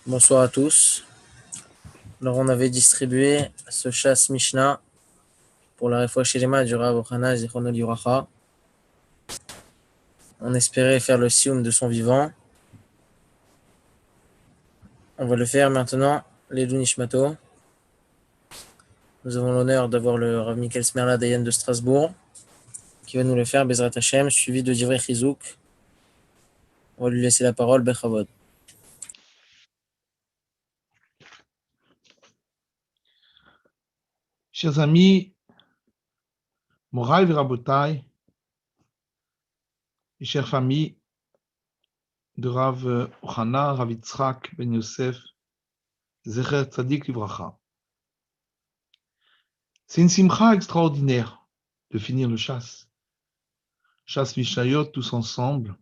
Bonsoir à tous. Alors, on avait distribué ce chasse Mishnah pour la Refoua Shelema du Rav Ochana Zichrono Livracha. On espérait faire le sioum de son vivant. On va le faire maintenant, l'Elou Nishmato. Nous avons l'honneur d'avoir le Rav Michael Smerla Dayan de Strasbourg qui va nous le faire, Bezrat Hashem, suivi de Divrei Chizouk. On va lui laisser la parole, Bechavod. Chers amis, Moraï Verabotai, et chères familles de Rav Ochana, Rav Yitzhak Ben Yosef, Zecher Tzadik Livracha. C'est une simcha extraordinaire de finir le chasse. Chasse Mishayot tous ensemble.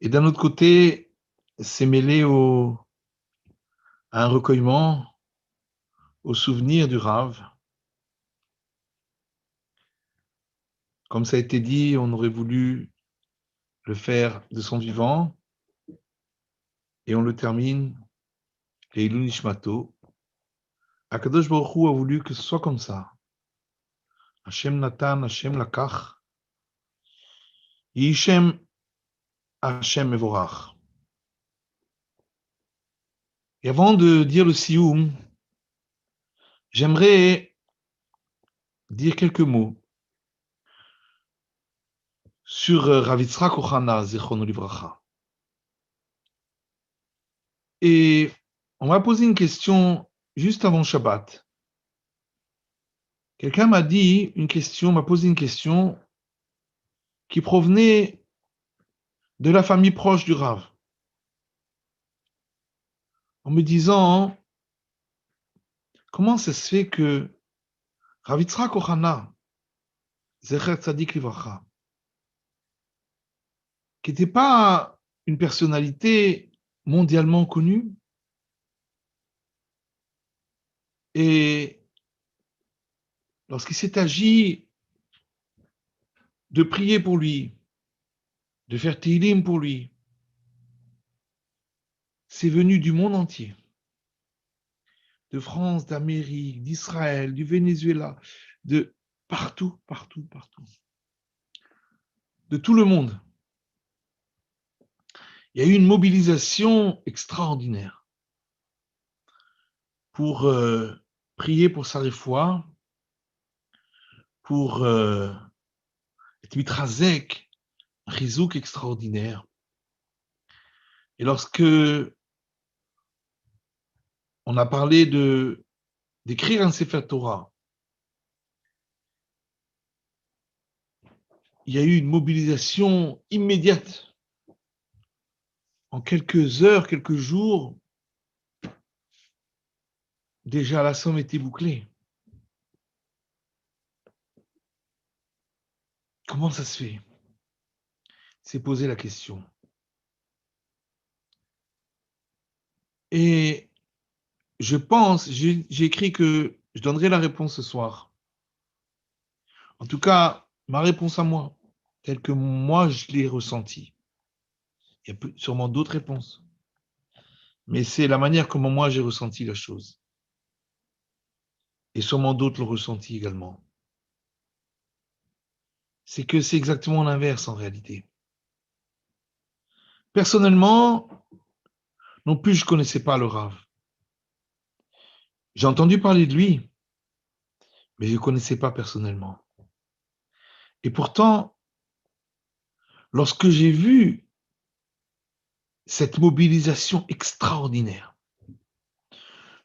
Et d'un autre côté, c'est mêlé à un recueillement, au souvenir du Rav. Comme ça a été dit, on aurait voulu le faire de son vivant. Et on le termine, Leilou Nishmato. Akadosh Baruch Hu a voulu que ce soit comme ça. Hashem Natan, Hashem Lakach, Yishem Hashem Mevorach. Et avant de dire le Sioum, j'aimerais dire quelques mots sur Rav Yitzhak Ochana, Zichrono Livracha. Et on m'a posé une question juste avant Shabbat. Quelqu'un m'a posé une question qui provenait de la famille proche du Rav. En me disant, comment ça se fait que Rav Yitzhak Ochana, Zecher Tzadik Livracha, qui n'était pas une personnalité mondialement connue, et lorsqu'il s'est agi de prier pour lui, de faire Tehillim pour lui, c'est venu du monde entier, de France, d'Amérique, d'Israël, du Venezuela, de partout, de tout le monde. Il y a eu une mobilisation extraordinaire pour prier pour sa réfoua, pour être mitrazek, un chizouk extraordinaire. Et lorsque on a parlé d'écrire un Sefer Torah, il y a eu une mobilisation immédiate. En quelques heures, quelques jours, déjà la somme était bouclée. Comment ça se fait? C'est poser la question. Et je pense, j'ai écrit que je donnerai la réponse ce soir. En tout cas, ma réponse à moi, telle que moi je l'ai ressentie. Il y a sûrement d'autres réponses. Mais c'est la manière comment moi j'ai ressenti la chose. Et sûrement d'autres l'ont ressenti également. C'est que c'est exactement l'inverse en réalité. Personnellement, non plus je ne connaissais pas le Rav. J'ai entendu parler de lui, mais je ne connaissais pas personnellement. Et pourtant, lorsque j'ai vu cette mobilisation extraordinaire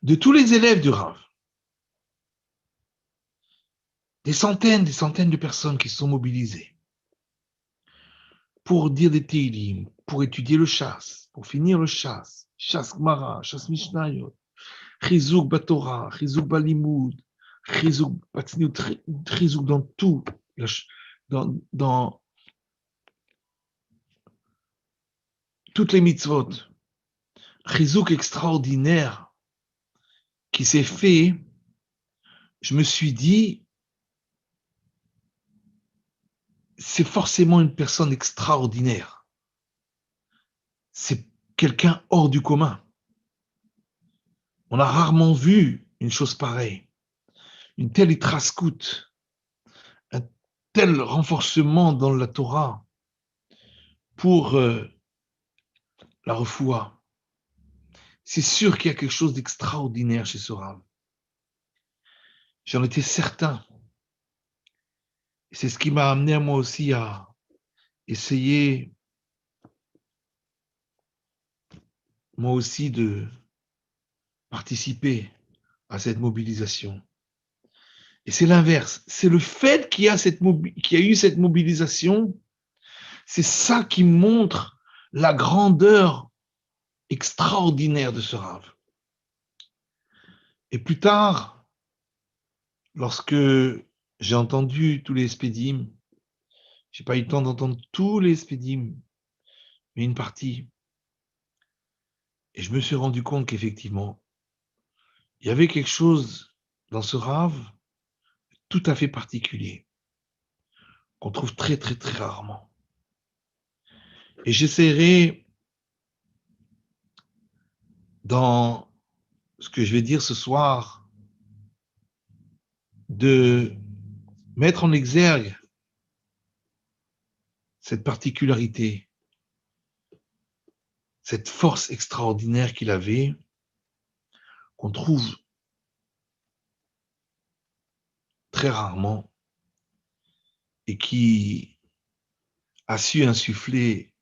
de tous les élèves du Rav, des centaines de personnes qui se sont mobilisées pour dire des Tehillim, pour étudier le chasse, pour finir le chasse, chasse Gemara, chasse Mishnayot, Chizouk Batorah, Chizouk Balimoud, Chizouk Batzniut, Chizouk dans tout, dans toutes les mitzvot, Chizouk extraordinaire qui s'est fait, je me suis dit, c'est forcément une personne extraordinaire. C'est quelqu'un hors du commun. On a rarement vu une chose pareille, une telle itrascout, un tel renforcement dans la Torah pour la refoua. C'est sûr qu'il y a quelque chose d'extraordinaire chez ce Rav. J'en étais certain. Et c'est ce qui m'a amené à moi aussi à essayer, moi aussi, de participer à cette mobilisation. Et c'est l'inverse. C'est le fait qu'il y a eu cette mobilisation, c'est ça qui montre la grandeur extraordinaire de ce Rav. Et plus tard, lorsque j'ai entendu tous les spédim, j'ai pas eu le temps d'entendre tous les spédim, mais une partie. Et je me suis rendu compte qu'effectivement, il y avait quelque chose dans ce Rav tout à fait particulier, qu'on trouve très, très, très rarement. Et j'essaierai, dans ce que je vais dire ce soir, de mettre en exergue cette particularité, cette force extraordinaire qu'il avait, qu'on trouve très rarement, et qui a su insuffler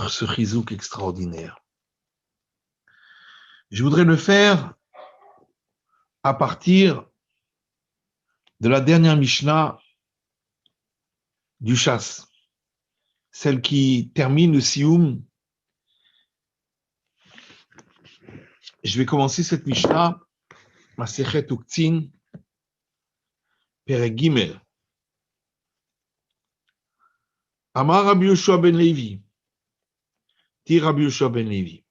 ce chizouk extraordinaire. Je voudrais le faire à partir de la dernière Mishnah du Chasse, celle qui termine le Sioum. Je vais commencer cette Mishnah, Masechet Uktzin, Perek Gimel. Amar Rabbi Yoshua ben Levi, Ti Rabbi Yoshua ben Levi.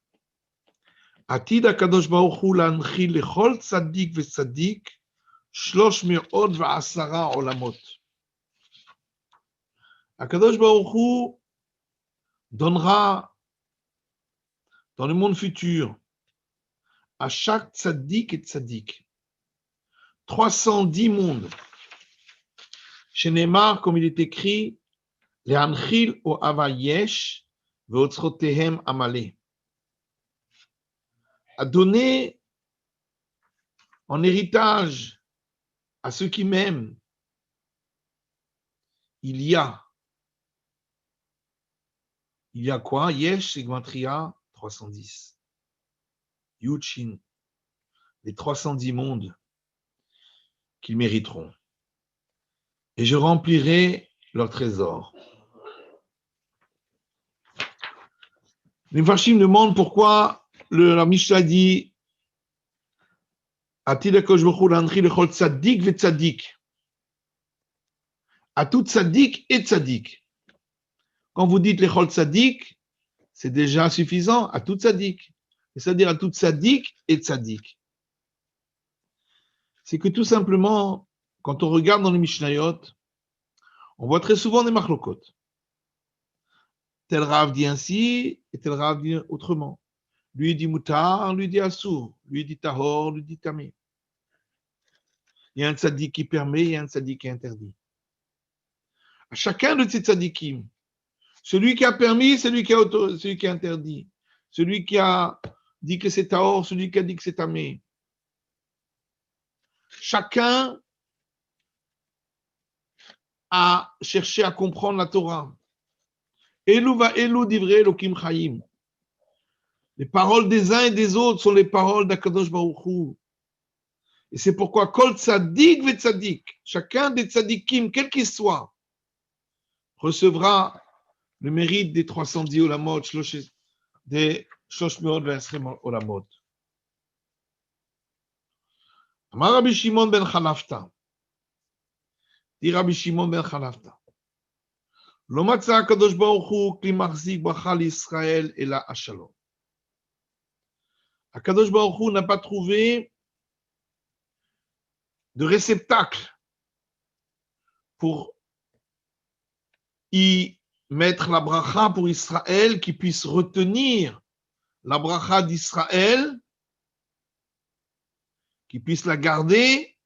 עתיד הקדוש ברוך הוא להנחיל לכל צדיק וצדיק 310 עולמות. הקדוש ברוך הוא donnera dans le monde futur à chaque tzaddik et tzaddik 310 mondes. Chez Neymar, comme il est écrit, les Anchil o Avayesh veotzrotehem amale. À donner en héritage à ceux qui m'aiment, il y a quoi? Yesh, Sigmatria, 310. Yuchin, les 310 mondes qu'ils mériteront. Et je remplirai leur trésor. Les Mfashim demandent pourquoi la Mishnah dit à tout tzaddik ve tzaddik. À tout tzaddik et tzaddik. Quand vous dites les chol tzaddik, c'est déjà suffisant à tout tzaddik. C'est-à-dire à tout tzaddik et tzaddik. C'est que tout simplement, quand on regarde dans les Mishnayot, on voit très souvent des machlokot. Tel Rav dit ainsi, et tel Rav dit autrement. Lui dit mutar, lui dit assour, lui dit tahor, lui dit tamé. Il y a un tzaddik qui permet, il y a un tzaddik qui interdit. À chacun de ces tzaddikim, celui qui a permis, celui qui a interdit, celui qui a dit que c'est tahor, celui qui a dit que c'est tamé. Chacun a cherché à comprendre la Torah. Elou va elou divrei Elokim Chaim. Les paroles des uns et des autres sont les paroles d'Akadosh Baruch Hu. Et c'est pourquoi Kol Tzadik ve Tzadik, chacun des tzadikim, quel qu'il soit, recevra le mérite des 310 olamot, des 320 olamot. Amar Rabbi Shimon ben Chanafta. Dit Rabbi Shimon ben Chanafta. Lo matza Akadosh Baruch Hu kli machzik bracha l'Israël ela ashalom. Akadosh Baruch Hu n'a pas trouvé de réceptacle pour y mettre la bracha pour Israël qui puisse retenir la bracha d'Israël, qui puisse la garder,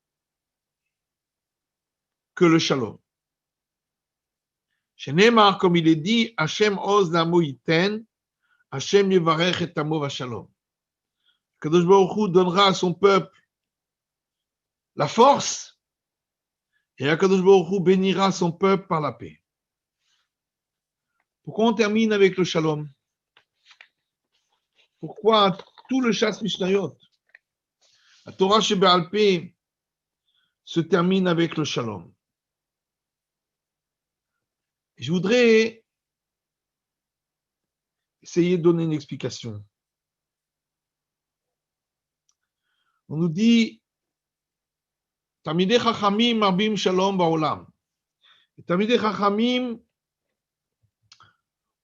que le shalom. Chez Neymar, comme il est dit, Hachem oz l'amo yiten, Hachem yevarech et amo v'shalom. Kadosh Baruch Hu donnera à son peuple la force, et Kadosh Baruch Hu bénira son peuple par la paix. Pourquoi on termine avec le shalom? Pourquoi tout le chasse Mishnayot? La Torah Shebe'al Peh se termine avec le shalom. Je voudrais essayer de donner une explication. On nous dit Tamidei Chachamim marbim shalom ba'olam. Tamidei Chachamim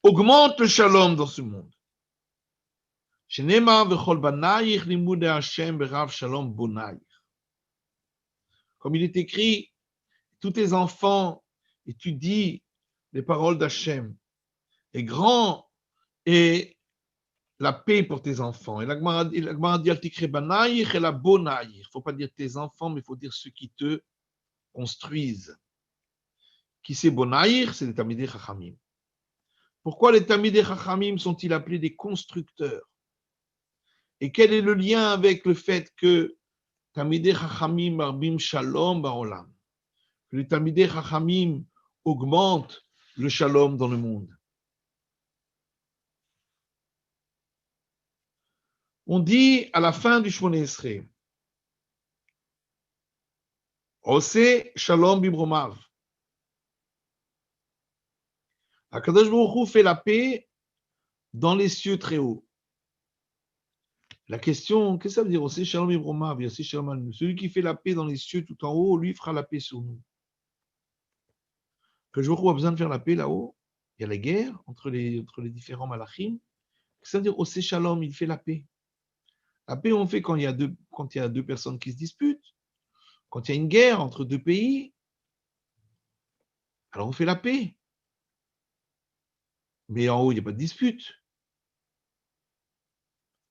augmente le shalom dans ce monde. Shenema v'chol banayich limudei Hashem berav shalom bonayich. Comme il est écrit, tous tes enfants étudient les paroles d'Hachem. Et grand est la paix pour tes enfants. Et la Gemara dit Altikre banayich et la bonayich. Il ne faut pas dire tes enfants, mais il faut dire ceux qui te construisent. Qui c'est bonayich? C'est les Tamidei Chachamim. Pourquoi les Tamidei Chachamim sont-ils appelés des constructeurs? Et quel est le lien avec le fait que Tamidei Chachamim marbim shalom ba'olam? Que les Tamidei Chachamim augmentent le shalom dans le monde. On dit à la fin du Shmoneh Esrei, Ose shalom bibromav. HaKadosh Baruch Hu fait la paix dans les cieux très hauts. La question, qu'est-ce que ça veut dire? Ose shalom bibromav, Ose shalom al-nu. Celui qui fait la paix dans les cieux tout en haut, lui fera la paix sur nous. HaKadosh Baruch Hu a besoin de faire la paix là-haut. Il y a la guerre entre les différents malachim. Qu'est-ce que ça veut dire? Ose shalom, il fait la paix. La paix, on fait quand il y a deux personnes qui se disputent, quand il y a une guerre entre deux pays, alors on fait la paix. Mais en haut, il n'y a pas de dispute.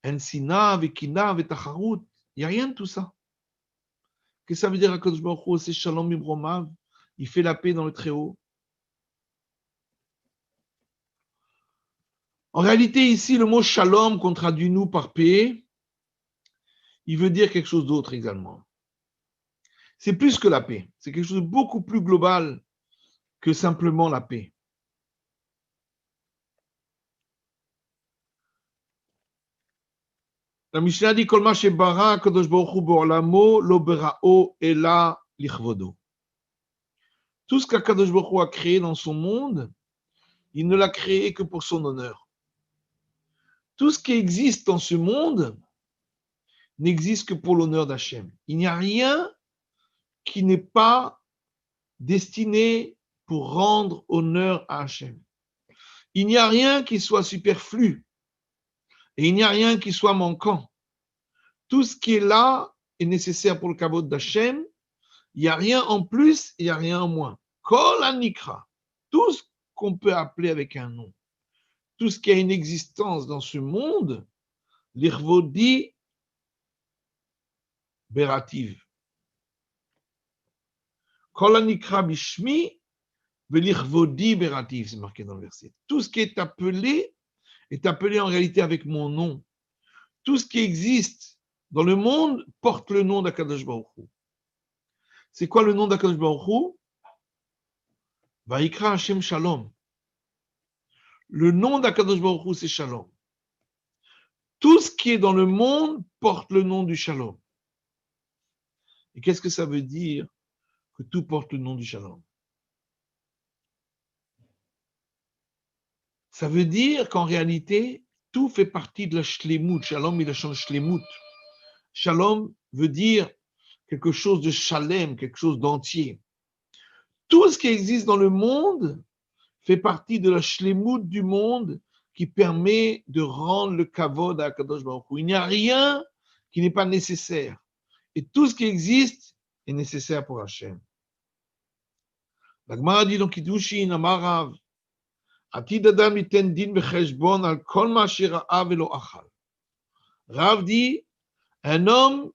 Ensina, vekina, vetacharut, il n'y a rien de tout ça. Qu'est-ce que ça veut dire HaKadosh Baruch Hu, c'est shalom mibromav, il fait la paix dans le Très-Haut. En réalité, ici, le mot shalom qu'on traduit nous par paix, il veut dire quelque chose d'autre également. C'est plus que la paix. C'est quelque chose de beaucoup plus global que simplement la paix. La Mishnah dit Kol ma shebara kadosh baruch hu ba'olamo lo bera'o ela lichvodo. Tout ce qu'Akadosh Baruch Hu a créé dans son monde, il ne l'a créé que pour son honneur. Tout ce qui existe dans ce monde n'existe que pour l'honneur d'Hachem. Il n'y a rien qui n'est pas destiné pour rendre honneur à Hachem. Il n'y a rien qui soit superflu et il n'y a rien qui soit manquant. Tout ce qui est là est nécessaire pour le kavod d'Hachem. Il n'y a rien en plus, il n'y a rien en moins. Kol hanikra, tout ce qu'on peut appeler avec un nom, tout ce qui a une existence dans ce monde, l'irvodi berativ. Kol hanikra bishmi velirvodi berativ, c'est marqué dans le verset. Tout ce qui est appelé en réalité avec mon nom. Tout ce qui existe dans le monde porte le nom d'Akadosh Baruch Hu. C'est quoi le nom d'Akadosh Baruch Hu? Vayikra Hashem Shalom. Le nom d'Akadosh Baruch Hu, c'est Shalom. Tout ce qui est dans le monde porte le nom du Shalom. Et qu'est-ce que ça veut dire que tout porte le nom du Shalom? Ça veut dire qu'en réalité, tout fait partie de la shlemut. Shalom, il a changé shlemut. Shalom veut dire quelque chose de shalem, quelque chose d'entier. Tout ce qui existe dans le monde fait partie de la shlemut du monde qui permet de rendre le kavod à Akadosh Baruch Hu. Il n'y a rien qui n'est pas nécessaire. Et tout ce qui existe est nécessaire pour Hachem. La Gemara dit donc Kiddushin Amarav Atid Adam iten din becheshbon al kol ma shera'a velo achal. Rav dit, un homme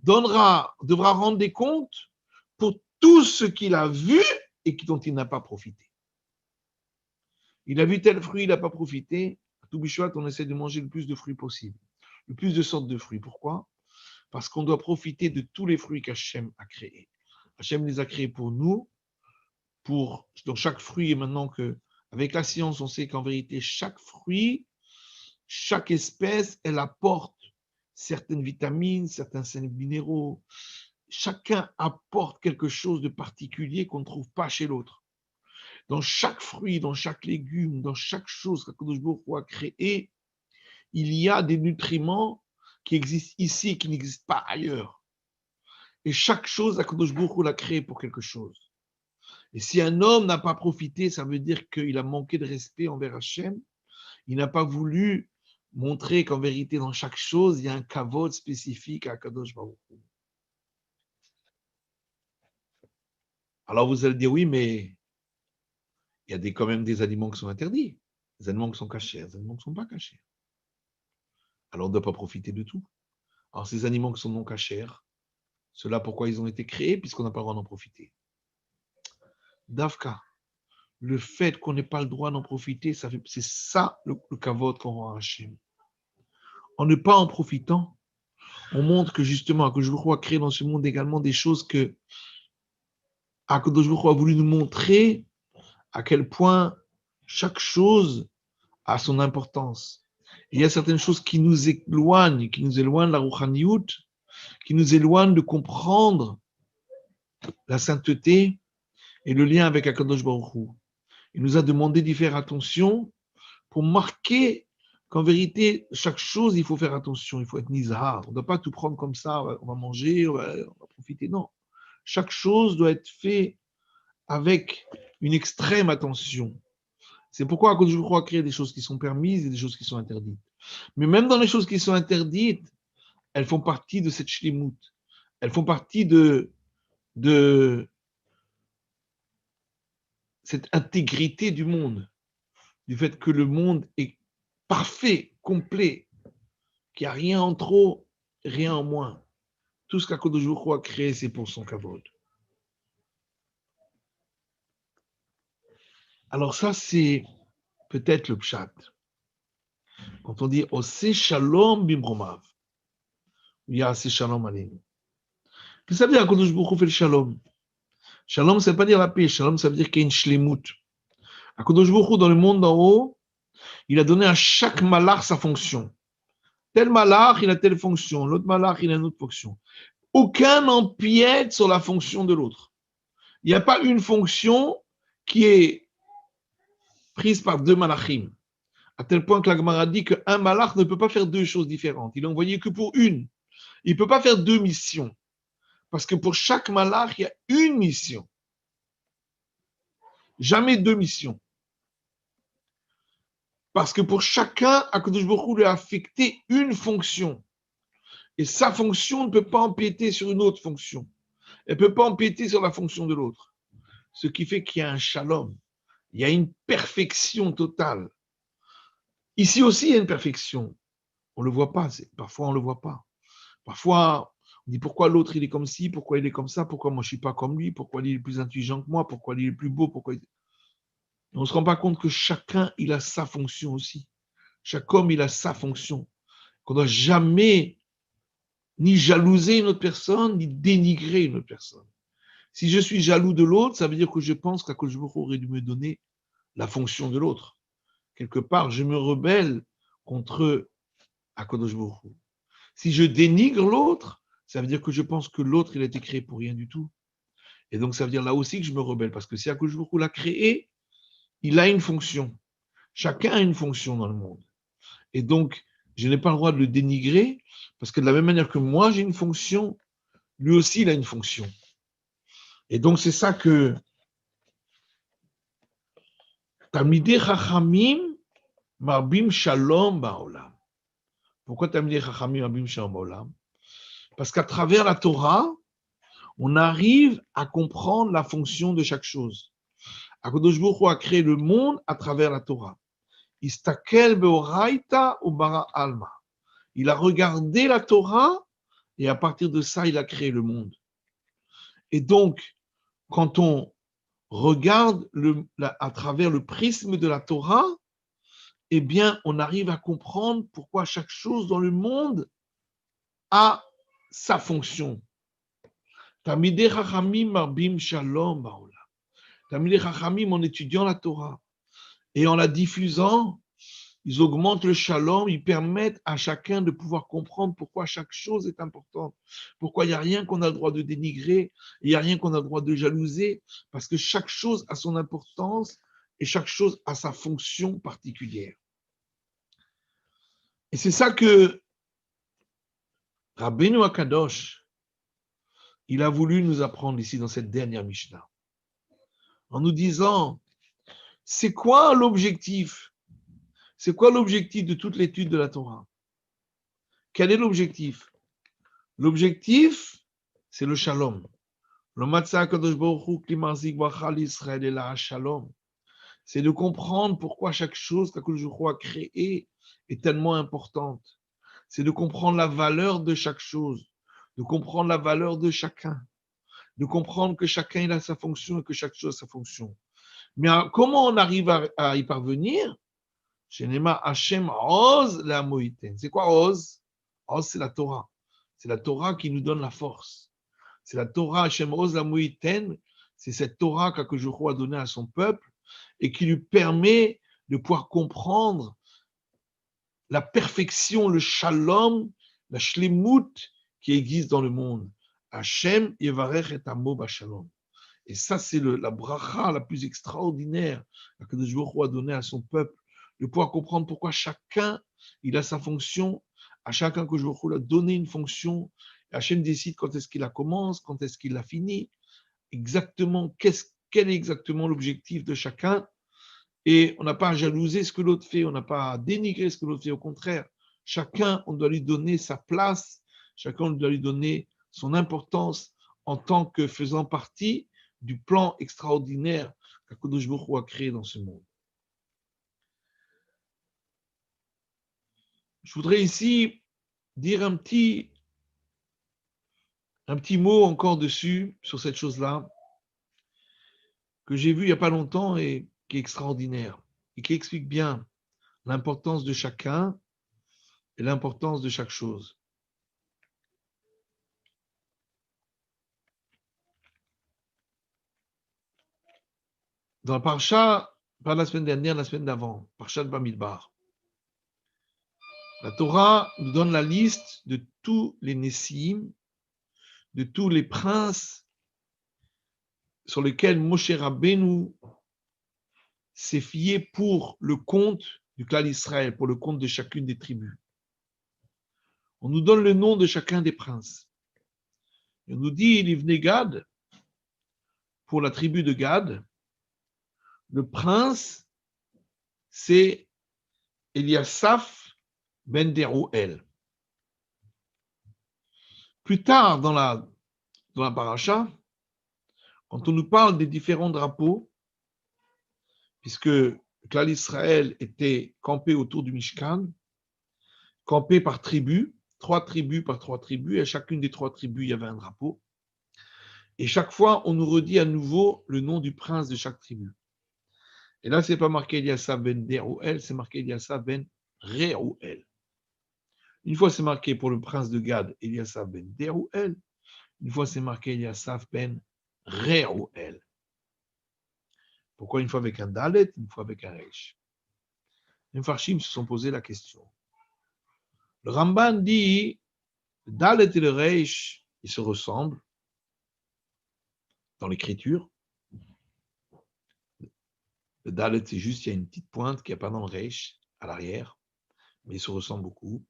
devra rendre des comptes pour tout ce qu'il a vu et dont il n'a pas profité. Il a vu tel fruit, il n'a pas profité. À tout Bishvat, on essaie de manger le plus de fruits possible, le plus de sortes de fruits. Pourquoi? Parce qu'on doit profiter de tous les fruits qu'Hachem a créés. Hachem les a créés pour nous, donc chaque fruit, et maintenant avec la science, on sait qu'en vérité, chaque fruit, chaque espèce, elle apporte certaines vitamines, certains sels minéraux. Chacun apporte quelque chose de particulier qu'on ne trouve pas chez l'autre. Dans chaque fruit, dans chaque légume, dans chaque chose qu'Akadosh Baruch Hu a créé, il y a des nutriments qui existent ici et qui n'existent pas ailleurs. Et chaque chose, Akadosh Baruch Hu l'a créé pour quelque chose. Et si un homme n'a pas profité, ça veut dire qu'il a manqué de respect envers Hachem. Il n'a pas voulu montrer qu'en vérité, dans chaque chose, il y a un kavod spécifique à Akadosh Baruch Hu. Alors vous allez dire, oui, mais il y a quand même des aliments qui sont interdits, des aliments qui sont cachés, des aliments qui ne sont pas cachés. Alors on ne doit pas profiter de tout. Alors ces aliments qui sont non cachés, ceux-là, pourquoi ils ont été créés, puisqu'on n'a pas le droit d'en profiter. Davka, le fait qu'on n'ait pas le droit d'en profiter, c'est ça le kavod qu'on rend à Hachem. En ne pas en profitant, on montre que justement, Akadosh Baruch Hu a créé dans ce monde également des choses que Akadosh Baruch Hu a voulu nous montrer à quel point chaque chose a son importance. Et il y a certaines choses qui nous éloignent de la Rouhaniout, qui nous éloignent de comprendre la sainteté et le lien avec Akadosh Baruch Hu. Il nous a demandé d'y faire attention pour marquer qu'en vérité, chaque chose, il faut faire attention, il faut être nizar. On ne doit pas tout prendre comme ça, on va manger, on va profiter. Non. Chaque chose doit être faite avec une extrême attention. C'est pourquoi Akadosh Baruch Hu a créé des choses qui sont permises et des choses qui sont interdites. Mais même dans les choses qui sont interdites, elles font partie de cette shlimut. Elles font partie de cette intégrité du monde, du fait que le monde est parfait, complet, qu'il n'y a rien en trop, rien en moins. Tout ce qu'Akadosh Baruch Hu a créé, c'est pour son kavod. Alors ça, c'est peut-être le pshat. Quand on dit « Ose shalom bimromav », il y a « Ose shalom aleinu ». Qu'est-ce que ça veut dire Akadosh Baruch Hu fait le shalom? Shalom, ça ne veut pas dire la paix. Shalom, ça veut dire qu'il y a une shlemut. Akadosh Baruch Hu, dans le monde d'en haut, il a donné à chaque malach sa fonction. Tel malach, il a telle fonction. L'autre malach, il a une autre fonction. Aucun n'empiète sur la fonction de l'autre. Il n'y a pas une fonction qui est prise par deux malachim. À tel point que la Gemara dit qu'un malach ne peut pas faire deux choses différentes. Il est envoyé que pour une. Il ne peut pas faire deux missions. Parce que pour chaque malach, il y a une mission. Jamais deux missions. Parce que pour chacun, Akadosh Baruch Hu lui a affecté une fonction. Et sa fonction ne peut pas empiéter sur une autre fonction. Elle ne peut pas empiéter sur la fonction de l'autre. Ce qui fait qu'il y a un shalom. Il y a une perfection totale. Ici aussi, il y a une perfection. On ne le voit pas. Parfois, on ne le voit pas. Parfois, on dit pourquoi l'autre, il est comme ci, pourquoi il est comme ça, pourquoi moi, je ne suis pas comme lui, pourquoi lui, il est plus intelligent que moi, pourquoi lui, il est plus beau, pourquoi... On ne se rend pas compte que chacun, il a sa fonction aussi. Chaque homme, il a sa fonction. Qu'on ne doit jamais ni jalouser une autre personne, ni dénigrer une autre personne. Si je suis jaloux de l'autre, ça veut dire que je pense qu'Akadosh Baruch Hu aurait dû me donner la fonction de l'autre. Quelque part, je me rebelle contre Akadosh Baruch Hu. Si je dénigre l'autre, ça veut dire que je pense que l'autre, il a été créé pour rien du tout. Et donc, ça veut dire là aussi que je me rebelle, parce que si Akadosh Baruch Hu l'a créé, il a une fonction. Chacun a une fonction dans le monde. Et donc, je n'ai pas le droit de le dénigrer, parce que de la même manière que moi, j'ai une fonction, lui aussi, il a une fonction. Et donc, c'est ça que Talmidei Chachamim Marbim Shalom Ba'olam. Pourquoi Talmidei Chachamim Marbim Shalom Ba'olam? Parce qu'à travers la Torah, on arrive à comprendre la fonction de chaque chose. Akadosh Baruch Hu a créé le monde à travers la Torah. Istakel be'oraita ou bara alma. Il a regardé la Torah et à partir de ça, il a créé le monde. Et donc, quand on regarde à travers le prisme de la Torah, eh bien, on arrive à comprendre pourquoi chaque chose dans le monde a sa fonction. Tamidei Chachamim marbim shalom ba'olam. Tamidei Chachamim, en étudiant la Torah et en la diffusant, ils augmentent le shalom, ils permettent à chacun de pouvoir comprendre pourquoi chaque chose est importante, pourquoi il n'y a rien qu'on a le droit de dénigrer, il n'y a rien qu'on a le droit de jalouser, parce que chaque chose a son importance et chaque chose a sa fonction particulière. Et c'est ça que Rabbeinu Akadosh, il a voulu nous apprendre ici dans cette dernière Mishnah, en nous disant, c'est quoi l'objectif? C'est quoi l'objectif de toute l'étude de la Torah? Quel est l'objectif? L'objectif, c'est le shalom. Le matzah kadosh baruch hu kli marzik bachal Israël et la shalom. C'est de comprendre pourquoi chaque chose qu'Akadosh baruch hu a créée est tellement importante. C'est de comprendre la valeur de chaque chose, de comprendre la valeur de chacun, de comprendre que chacun il a sa fonction et que chaque chose a sa fonction. Mais comment on arrive à y parvenir? Shenema Hashem Oz la Moïten. C'est quoi Oz? Oz, c'est la Torah. C'est la Torah qui nous donne la force. C'est la Torah Hashem Oz la Moïten. C'est cette Torah qu'Akadosh a donnée à son peuple et qui lui permet de pouvoir comprendre la perfection, le shalom, la shlemut qui existe dans le monde. Hashem Yevarech et Amo Bashalom. Et ça, c'est la bracha la plus extraordinaire qu'Akadosh a donnée à son peuple, de pouvoir comprendre pourquoi chacun, il a sa fonction, à chacun que je vous a donné une fonction, et Hachem décide quand est-ce qu'il la commence, quand est-ce qu'il la finit, exactement, quel est exactement l'objectif de chacun, et on n'a pas à jalouser ce que l'autre fait, on n'a pas à dénigrer ce que l'autre fait, au contraire, chacun, on doit lui donner sa place, chacun, on doit lui donner son importance en tant que faisant partie du plan extraordinaire qu'Akadosh Baruch Hu a créé dans ce monde. Je voudrais ici dire un petit mot encore dessus, sur cette chose-là, que j'ai vu il n'y a pas longtemps et qui est extraordinaire, et qui explique bien l'importance de chacun et l'importance de chaque chose. Dans la Parsha, pas la semaine dernière, la semaine d'avant, Parsha de Bamidbar, la Torah nous donne la liste de tous les Nessim, de tous les princes sur lesquels Moshe Rabbeinu s'est fié pour le compte du clan d'Israël, pour le compte de chacune des tribus. On nous donne le nom de chacun des princes. Et on nous dit, Livne Gad, pour la tribu de Gad, le prince, c'est Eliasaph ben Derouel. Plus tard dans la paracha, quand on nous parle des différents drapeaux, puisque le clan d'Israël était campé autour du Mishkan, campé par tribus, 3 tribus par 3 tribus, et à chacune des 3 tribus, il y avait un drapeau. Et chaque fois, on nous redit à nouveau le nom du prince de chaque tribu. Et là, ce n'est pas marqué Eliasaph ben Derouel, c'est marqué Eliasaph ben Rerouel. Une fois, c'est marqué pour le prince de Gad, Eliasaph ben Derouel. Une fois, c'est marqué Eliasaph ben Rerouel. Pourquoi une fois avec un Dalet, une fois avec un Reish? Les Mfarshim se sont posé la question. Le Ramban dit, le Dalet et le Reish, ils se ressemblent dans l'écriture. Le Dalet, c'est juste, il y a une petite pointe qui n'est pas dans le Reish, à l'arrière, mais ils se ressemblent beaucoup.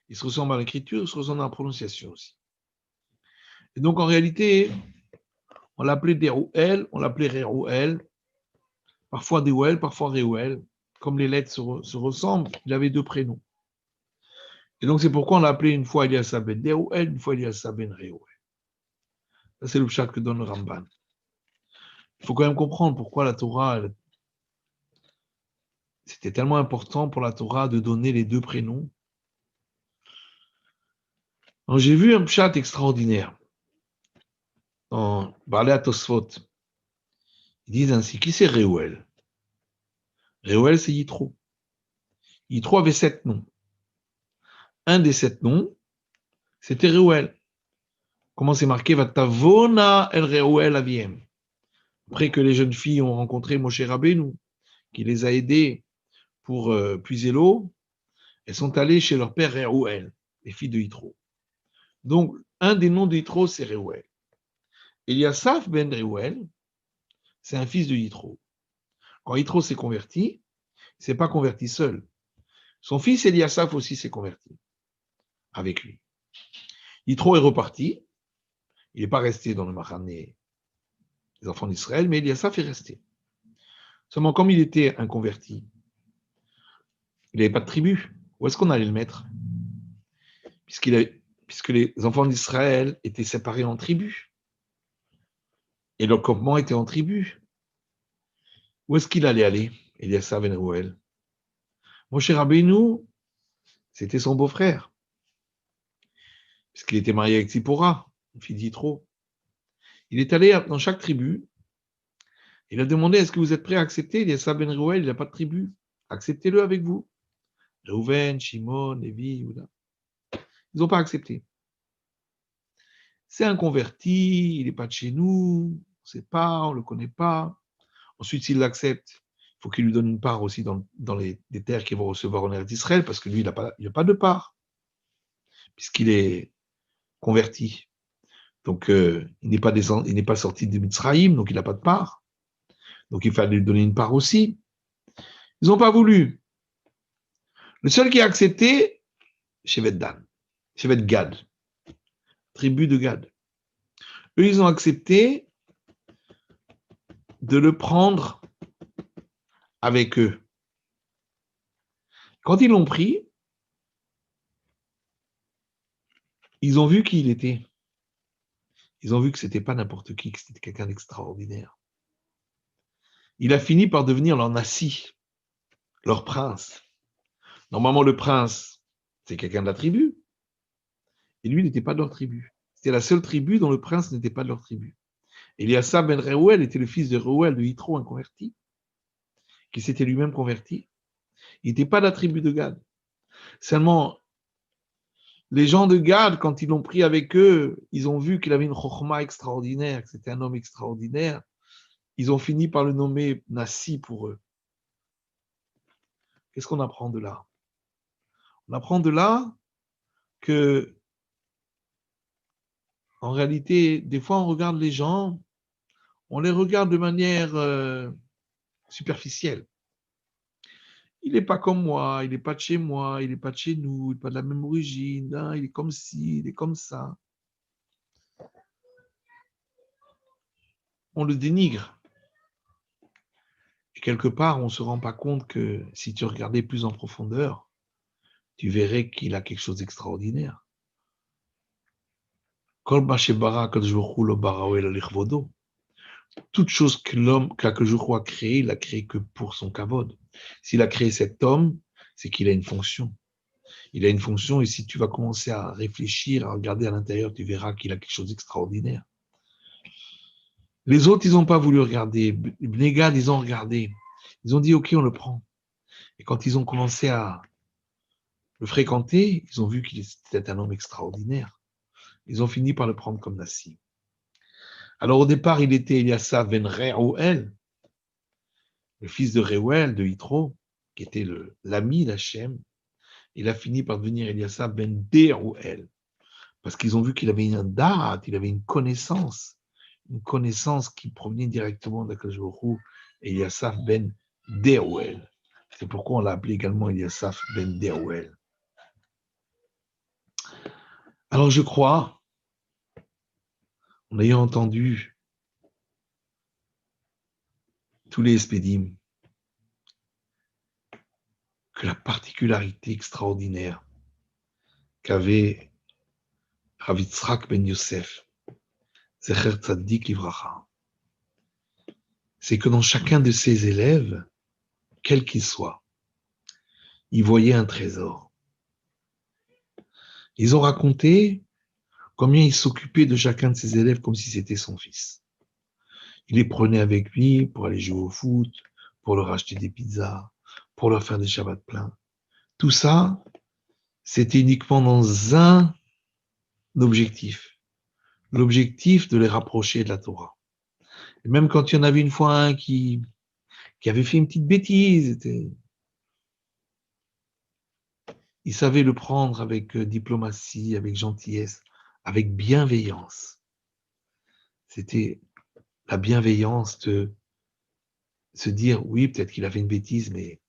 Ils se ressemblent à l'écriture, ils se ressemblent à la prononciation aussi. Et donc, en réalité, on l'appelait Derouel, on l'appelait Rerouel, parfois Derouel, parfois Rerouel. Comme les lettres se ressemblent, il avait 2 prénoms. Et donc, c'est pourquoi on l'a appelé une fois Eliasaph ben Derouel, une fois Eliasaph ben Rerouel. Ça, c'est le pshat que donne le Ramban. Il faut quand même comprendre pourquoi la Torah, c'était tellement important pour la Torah de donner les 2 prénoms. Alors, j'ai vu un pshat extraordinaire en Baalei HaTosfot. Ils disent ainsi, qui c'est Réouel? Réouel, c'est Yitro. Yitro avait 7 noms. Un des 7 noms, c'était Réouel. Comment c'est marqué? Vatavona el Réouel aviem. Après que les jeunes filles ont rencontré Moshe Rabbeinu, qui les a aidés pour puiser l'eau, elles sont allées chez leur père Réouel, les filles de Yitro. Donc, un des noms de Yitro, c'est Réouel. Eliasaph ben Réouel, c'est un fils de Yitro. Quand Yitro s'est converti, il ne s'est pas converti seul. Son fils Eliasaph aussi s'est converti avec lui. Yitro est reparti. Il n'est pas resté dans le Mahané des enfants d'Israël, mais Eliasaph est resté. Seulement, comme il était un converti, il n'avait pas de tribu. Où est-ce qu'on allait le mettre? Puisque les enfants d'Israël étaient séparés en tribus. Et leur campement était en tribus. Où est-ce qu'il allait aller, Eliasaph ben Réouel? Moshe Rabbeinu, c'était son beau-frère, puisqu'il était marié avec Tzipora, une fille d'Yitro. Il est allé dans chaque tribu. Il a demandé, est-ce que vous êtes prêts à accepter? Eliasaph ben Réouel, il n'a pas de tribu. Acceptez-le avec vous. Reuven, Shimon, Lévi, Yehuda. Ils n'ont pas accepté. C'est un converti, il n'est pas de chez nous, on ne sait pas, on ne le connaît pas. Ensuite, s'il l'accepte, il faut qu'il lui donne une part aussi dans des terres qu'il va recevoir en Eretz d'Israël, parce que lui, il n'a pas de part, puisqu'il est converti. Donc, il n'est pas sorti de Mitzrayim, donc il n'a pas de part. Donc, il fallait lui donner une part aussi. Ils n'ont pas voulu. Le seul qui a accepté, Shevet Dan, Shevet Gad, tribu de Gad. Eux, ils ont accepté de le prendre avec eux. Quand ils l'ont pris, ils ont vu qui il était. Ils ont vu que ce n'était pas n'importe qui, que c'était quelqu'un d'extraordinaire. Il a fini par devenir leur nassi, leur prince. Normalement, le prince, c'est quelqu'un de la tribu. Et lui, il n'était pas de leur tribu. C'était la seule tribu dont le prince n'était pas de leur tribu. Eliasaph ben Réouel était le fils de Réouel, de Yitro, un converti, qui s'était lui-même converti. Il n'était pas de la tribu de Gad. Seulement, les gens de Gad, quand ils l'ont pris avec eux, ils ont vu qu'il avait une chokhma extraordinaire, que c'était un homme extraordinaire. Ils ont fini par le nommer Nassi pour eux. Qu'est-ce qu'on apprend de là? On apprend de là que, en réalité, des fois, on regarde les gens, on les regarde de manière superficielle. Il n'est pas comme moi, il n'est pas de chez moi, il n'est pas de chez nous, il n'est pas de la même origine, hein, il est comme ci, il est comme ça. On le dénigre. Et quelque part, on ne se rend pas compte que si tu regardais plus en profondeur, tu verrais qu'il a quelque chose d'extraordinaire. Toute chose que l'homme, qu'Akadosh a créé, il l'a créé que pour son kavod. S'il a créé cet homme, c'est qu'il a une fonction. Il a une fonction, et si tu vas commencer à réfléchir, à regarder à l'intérieur, tu verras qu'il a quelque chose d'extraordinaire. Les autres, ils n'ont pas voulu regarder. Les gars, ils ont regardé. Ils ont dit, OK, on le prend. Et quand ils ont commencé à le fréquenter, ils ont vu qu'il était un homme extraordinaire. Ils ont fini par le prendre comme Nassi. Alors au départ, il était Eliasaph ben Réouel, le fils de Réouel, de Yitro, qui était l'ami d'Hachem. Il a fini par devenir Eliasaph ben Réouel, parce qu'ils ont vu qu'il avait une date, il avait une connaissance qui provenait directement d'Akadosh Baruch Hu, Eliasaph ben Réouel. C'est pourquoi on l'a appelé également Eliasaph ben Réouel. Alors je crois, en ayant entendu tous les espédimes, que la particularité extraordinaire qu'avait Rav Yitzhak ben Yosef, Zecher Tzaddik Livracha, c'est que dans chacun de ses élèves, quel qu'il soit, il voyait un trésor. Ils ont raconté combien il s'occupait de chacun de ses élèves comme si c'était son fils. Il les prenait avec lui pour aller jouer au foot, pour leur acheter des pizzas, pour leur faire des shabbats pleins. Tout ça, c'était uniquement dans un objectif, l'objectif de les rapprocher de la Torah. Et même quand il y en avait une fois un qui avait fait une petite bêtise, il savait le prendre avec diplomatie, avec gentillesse, avec bienveillance. C'était la bienveillance de se dire, oui, peut-être qu'il a fait une bêtise, mais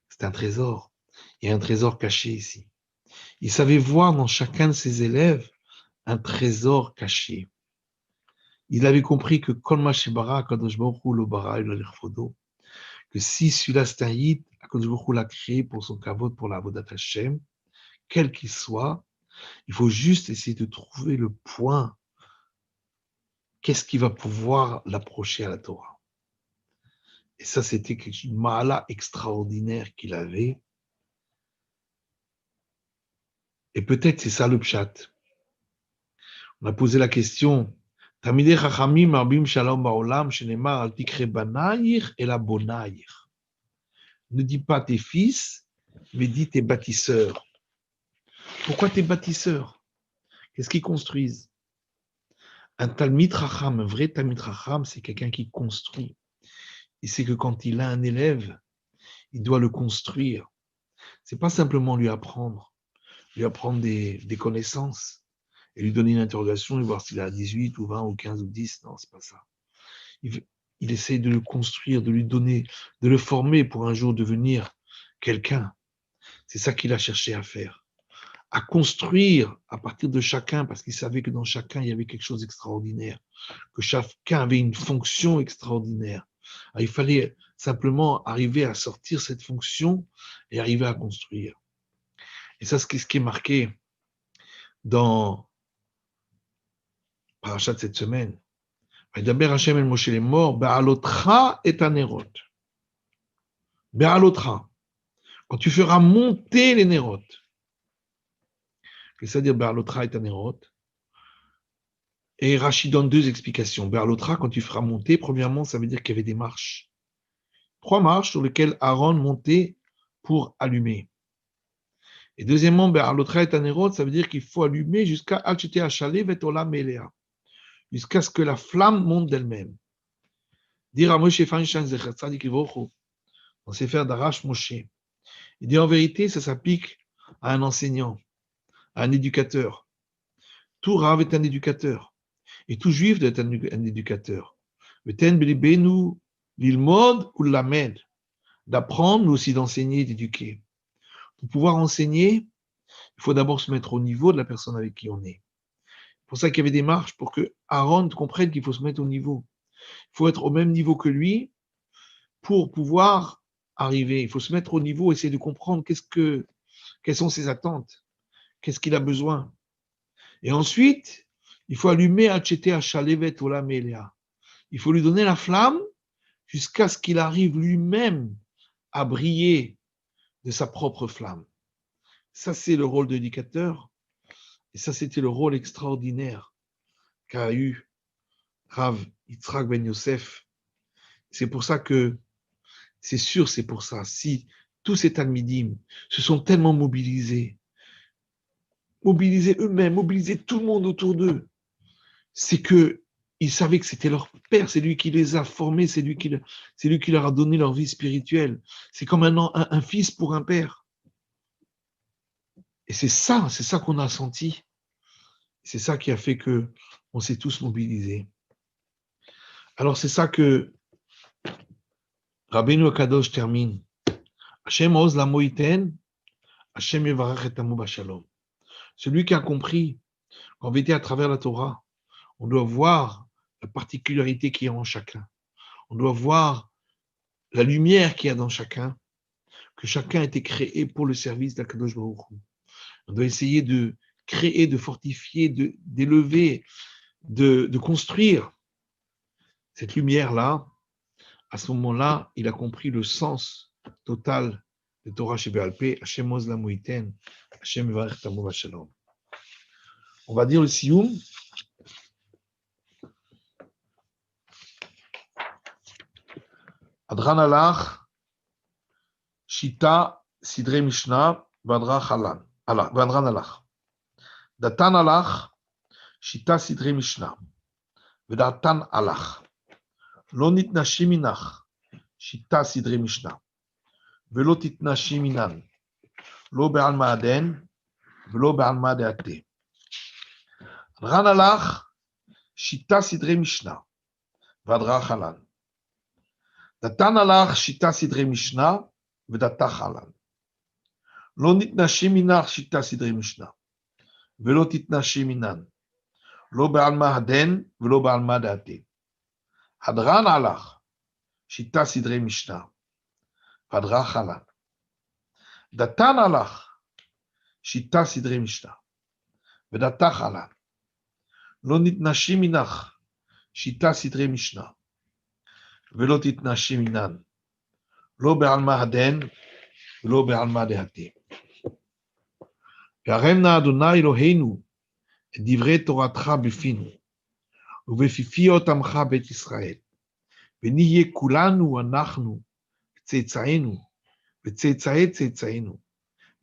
c'est un trésor. Il y a un trésor caché ici. Il savait voir dans chacun de ses élèves un trésor caché. Il avait compris que que si celui-là c'est un yid, Akadosh Baruch Hu l'a créé pour son kavod, pour la avodat Hashem, quel qu'il soit, il faut juste essayer de trouver le point. Qu'est-ce qui va pouvoir l'approcher à la Torah? Et ça, c'était une ma'ala extraordinaire qu'il avait. Et peut-être c'est ça le pshat. On a posé la question. Tamidei chachamim marbim shalom ba'olam shenemar al tikre banayich el abonayich. Ne dis pas tes fils, mais dis tes bâtisseurs. Pourquoi tes bâtisseurs? Qu'est-ce qu'ils construisent? Un talmid chacham, un vrai talmid chacham, c'est quelqu'un qui construit. Et c'est que quand il a un élève, il doit le construire. C'est pas simplement lui apprendre des connaissances et lui donner une interrogation et voir s'il a 18 ou 20 ou 15 ou 10. Non, c'est pas ça. Il essaie de le construire, de lui donner, de le former pour un jour devenir quelqu'un. C'est ça qu'il a cherché à faire. À construire à partir de chacun, parce qu'il savait que dans chacun, il y avait quelque chose d'extraordinaire, que chacun avait une fonction extraordinaire. Alors, il fallait simplement arriver à sortir cette fonction et arriver à construire. Et ça, c'est ce qui est marqué dans Parachat de cette semaine. Vaïdaber Hashem el Moshe les morts, Be'alotra et anerot. Be'alotra. Quand tu feras monter les nérotes. C'est-à-dire Be'alotra et anerot. Et Rachid donne deux explications. Be'alotra, quand tu feras monter, premièrement, ça veut dire qu'il y avait des marches. 3 marches sur lesquelles Aaron montait pour allumer. Et deuxièmement, Be'alotra et anerot, ça veut dire qu'il faut allumer jusqu'à Al-Chete Hachalev et Olam Melea. Jusqu'à ce que la flamme monte d'elle-même. Dire à Moshe Feinstein, Zecher Tzadik Livrocho, dans Sefer d'Arash Moshe. Il dit en vérité, ça s'applique à un enseignant, à un éducateur. Tout Rav est un éducateur. Et tout juif doit être un éducateur. Veten Belibenu l'ilmod ou l'amed. D'apprendre, mais aussi d'enseigner et d'éduquer. Pour pouvoir enseigner, il faut d'abord se mettre au niveau de la personne avec qui on est. C'est pour ça qu'il y avait des marches, pour que Aaron comprenne qu'il faut se mettre au niveau. Il faut être au même niveau que lui pour pouvoir arriver. Il faut se mettre au niveau, essayer de comprendre quelles sont ses attentes, qu'est-ce qu'il a besoin. Et ensuite, il faut allumer Hachete Hachalevet Olam Elea. Il faut lui donner la flamme jusqu'à ce qu'il arrive lui-même à briller de sa propre flamme. Ça, c'est le rôle d'éducateur. Et ça, c'était le rôle extraordinaire qu'a eu Rav Yitzhak Ben Yosef. C'est pour ça que, c'est sûr, c'est pour ça, si tous ces talmidim se sont tellement mobilisés eux-mêmes, mobiliser tout le monde autour d'eux, c'est que ils savaient que c'était leur père, c'est lui qui les a formés, c'est lui qui leur a donné leur vie spirituelle. C'est comme un fils pour un père. Et c'est ça qu'on a senti. C'est ça qui a fait que on s'est tous mobilisés. Alors c'est ça que Rabbeinu Akadosh termine. Hashem oz la moïten, Hashem yevarach et amo bashalom. Celui qui a compris qu'en vérité, à travers la Torah, on doit voir la particularité qu'il y a en chacun. On doit voir la lumière qu'il y a dans chacun, que chacun a été créé pour le service d'Akadosh Baruch Hu. On doit essayer de créer, de fortifier, d'élever, de construire cette lumière-là. À ce moment-là, il a compris le sens total de Torah Sheba'al Peh, Hashem oz la moïten, Hashem yevarech et amo bashalom. On va dire le sioum. Adran alach, Shita, Sidre Mishnah, Vadran alach. Datan alach, Shita, Sidre Mishnah, Vedatan alach. Lo nitnashi minach, Shita, Sidre Mishnah, Velo titnashi minan, Lo be'al ma'aden, Velo be'al ma'deate. Adran alach, Shita, Sidre Mishnah, Vadran halan. Datan alach, Shita, Sidre Mishnah, Vedatach halan. לא נתנשי מנך שיטה סדרי משנה, ולא תתנשי מינן, לא בעלמא הדן ולא בעלמא דעתי. הדרן הלך, שיטה סדרי משנה, והדרה חלן. דתן הלך, שיטה סדרי משנה, ודתה חלן. לא נתנשי מנך, שיטה סדרי משנה, ולא תתנשי מינן, לא בעלמא הדן ולא בעלמא דעתי. והרם נא אדוני אלוהינו את דברי תורתך בפינו, ובפיפיות עמך בית ישראל, ונהיה כולנו אנחנו, צאצאינו, וצאצאי צאצאינו,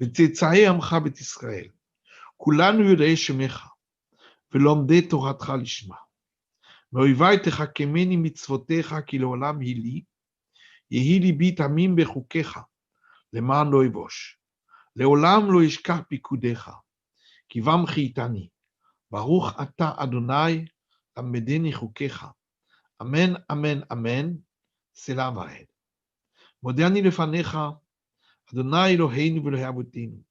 וצאצאי עמך בית ישראל, כולנו יודעי שמך, ולומדי תורתך לשמה. ואויבי תחכמני מצוותיך, כי לעולם היא לי, יהי ליבי תמים בחוקיך, למען לא אבוש. לעולם לא ישכח פיקודיך, כי בם חייתני. ברוך אתה אדוני, למדני חוקיך. אמן, אמן, אמן, סלה ועד. מודה אני לפניך, אדוני אלוהינו ואלוהי אבותינו,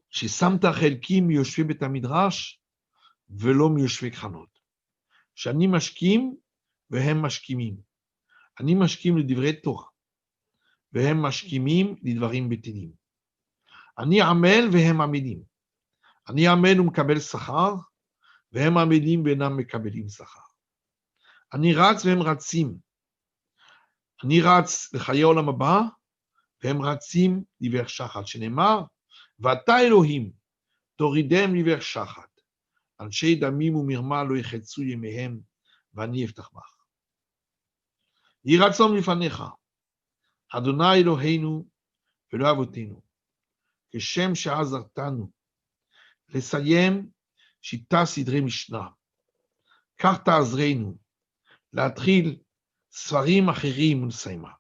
ששמת חלקי מיושבי בית המדרש, ולא מיושבי קחנות. שאני משכים, והם משכימים. אני משכים לדברי תורה, והם משכימים לדברים בטלים. אני עמל והם עמלים. אני עמל ומקבל שכר, והם עמלים ואינם מקבלים שכר. אני רץ והם רצים. אני רץ לחיי עולם הבא, והם רצים לבאר שחת, שנאמר, ואתה אלוהים, תורידם לבאר שחת. אנשי דמים ומרמה לא יחצו ימיהם, ואני אפתח בך. יהי רצון לפניך, אדוני אלוהינו ולא אבותינו, כשם שעזרתנו לסיים שיטה סדרי משנה, כך תעזרנו להתחיל ספרים אחרים ולסיימה,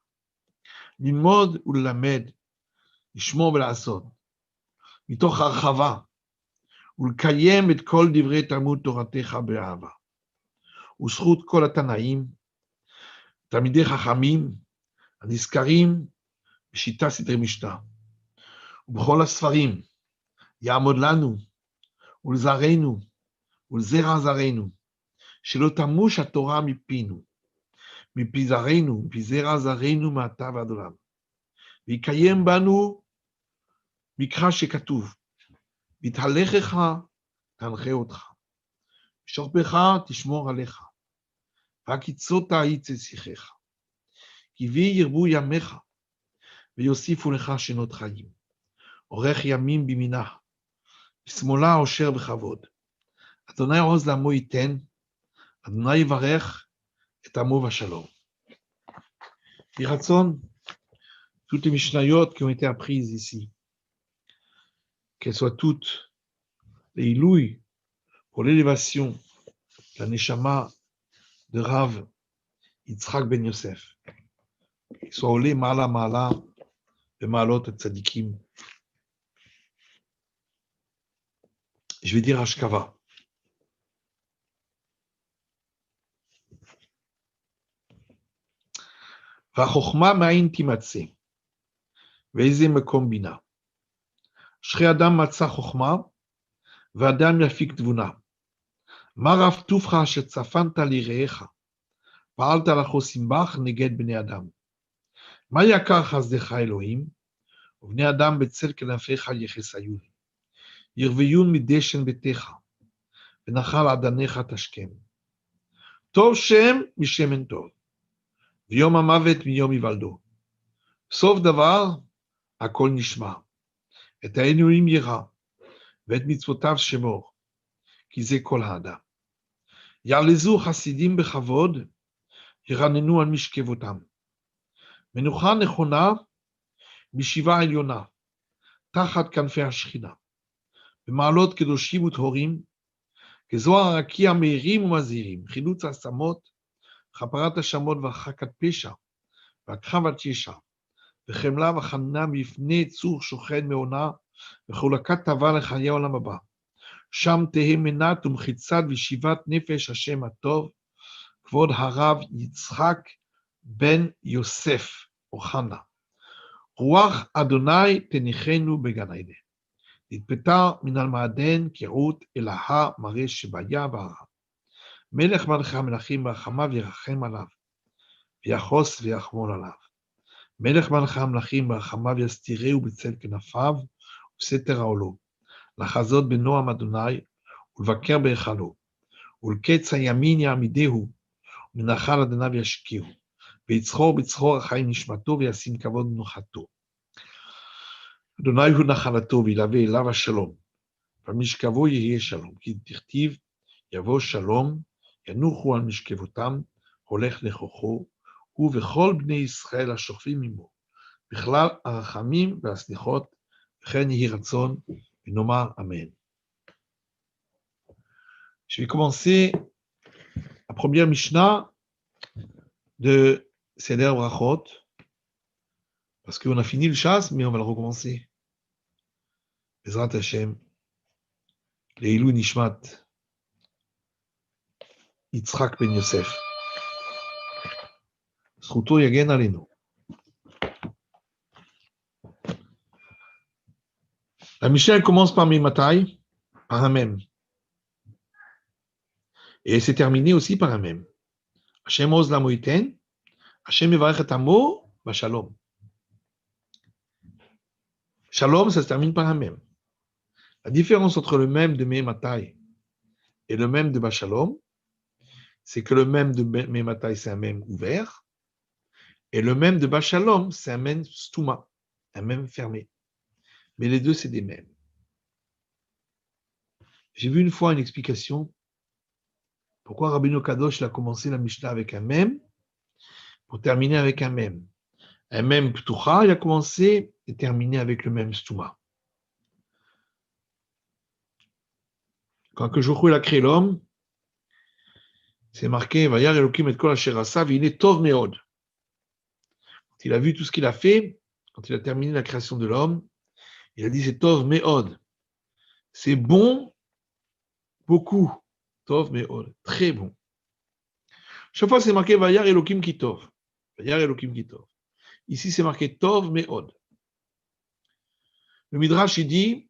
ללמוד וללמד, לשמור ולעשות, מתוך הרחבה, ולקיים את כל דברי תלמוד תורתך באהבה, וזכות כל התנאים, תלמידי חכמים, הנזכרים בשיטה סדרי משנה, ובכל הספרים יעמוד לנו ולזרענו ולזרע זרענו, שלא תמוש התורה מפינו, מפי זרענו, מפי זרע זרענו מעתה ועד עולם, ויקיים בנו מקרא שכתוב, בהתהלכך תנחה אותך, בשוכבך תשמור עליך, והקיצות יצא שיחך, כי בי ירבו ימיך, ויוסיפו לך שנות חיים, אורך ימים בימינה, בשמאלה עושר וכבוד. אדוני עוז לעמו ייתן, אדוני יברך את עמו בשלום. יהי רצון, toutes les mishnayot qui ont été apprises ici, qu'elles soient toutes les ilouïs pour l'élévation de la neshama de Rav Yitzhak ben Yosef, qu'ils soient olé ma'ala ma'ala et ma'alot et tzadikim. Je vais dire Ashkava. והחוכמה מאין תימצא, ואיזה מקום בינה. אשרי אדם מצא חוכמה, ואדם יפיק תבונה. מה רב טובך אשר צפנת ליראיך, פעלת לחוסים בך נגד בני אדם. מה יקר חסדך אלוהים, ובני אדם בצל כנפיך יחסיון. ירוויון מדשן ביתך, ונחל עדניך תשכם. טוב שם משמן טוב. ויום המוות מיום יוולדו. סוף דבר, הכל נשמע. את האלוהים ירא, ואת מצוותיו שמור, כי זה כל האדם. יעלזו חסידים בכבוד, ירננו על משכבותם. מנוחה נכונה בישיבה עליונה, תחת כנפי השכינה. במעלות קדושים וטהורים, כזוהר הרקיע מהירים ומזהירים, חילוץ העצמות, כפרת השמות והרחקת פשע, והכחבת ישע, וחמלה וחננה בפני צור שוכן מעונה, וחולקת תאווה לחיי העולם הבא. שם תהא מנת ומחיצת וישיבת נפש השם הטוב, כבוד הרב יצחק בן יוסף אוחנה. רוח אדוני תניחנו בגן עדן. נתפטר מן המעדן כראות אלוהה מראה שביה בהרה. מלך מלכי המלכים ברחמיו ירחם עליו, ויחוס ויחמול עליו. מלך מלכי המלכים ברחמיו יסתירהו בצל כנפיו וסתר העולו. לחזות בנועם אדוני ולבקר בהיכלו. ולקץ הימין יעמידהו, ומנחל אדניו ישקיעו. ויצחור בצחור החיים נשמתו וישים כבוד מנוחתו. אדוני הוא נחלתו וילווה אליו השלום. במשכבו יהיה שלום, כי תכתיב יבוא שלום, ינוחו על משכבותם, הולך נכוחו, הוא וכל בני ישראל השוכבים עמו, בכלל הרחמים והסליחות, וכן יהי רצון, ונאמר אמן. Je vais commencer la première Mishnah de Seder Brachot, parce qu'on a fini le chasse, mais on va le recommencer. Bezrat Hashem, Leilou Nishmat, Yitzhak ben Yosef. Zchuto yagen alenu. La Mishnah commence par Mimatai, par un même. Et c'est terminé aussi par un même. Hashem oz la moiten, Hashem evarech et amo, ba shalom. Shalom, ça se termine par un même. La différence entre le même de Mimatai et le même de Bashalom, c'est que le même de Mimatai, c'est un même ouvert, et le même de Bashalom, c'est un même stouma, un même fermé. Mais les deux, c'est des mêmes. J'ai vu une fois une explication pourquoi Rabbeinu Kadosh a commencé la Mishnah avec un même pour terminer avec un même. Un même Ptucha, il a commencé et terminé avec le même Stouma. Quand que Jochou a créé l'homme, c'est marqué Vayar Elokim et Kol Asher Asa v'hinei Tov Meod. Quand il a vu tout ce qu'il a fait, quand il a terminé la création de l'homme, il a dit c'est Tov Meod. C'est bon, beaucoup. Tov Meod, très bon. Chaque fois c'est marqué Vayar Elokim ki Tov. Vayar Elokim ki Tov. Ici c'est marqué Tov Meod. Le Midrash il dit